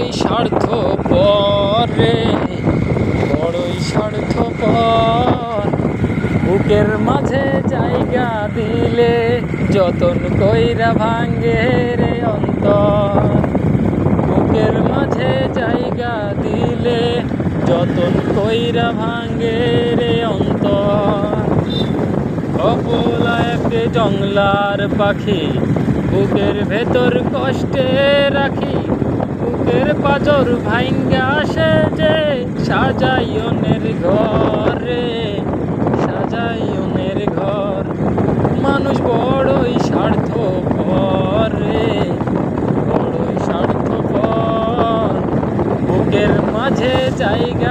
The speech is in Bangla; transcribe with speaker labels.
Speaker 1: বড়ই স্বার্থপর রে, বড়ই স্বার্থপর। বুকের মাঝে জায়গা দিলে যতন কইরা ভাঙ্গে রে অন্তর। বুকের মাঝে জায়গা দিলে যতন কইরা ভাঙ্গে রে অন্তর। অবলা এক জংলার পাখি বুকের ভেতর কষ্টে রাখি, বুকের পাজর ভাঙ্গা আসে যে সাজাইনের ঘরে, সাজাইনের ঘর। মানুষ বড়ই স্বার্থপর রে, বড়ই স্বার্থপর। বুকের মাঝে জায়গা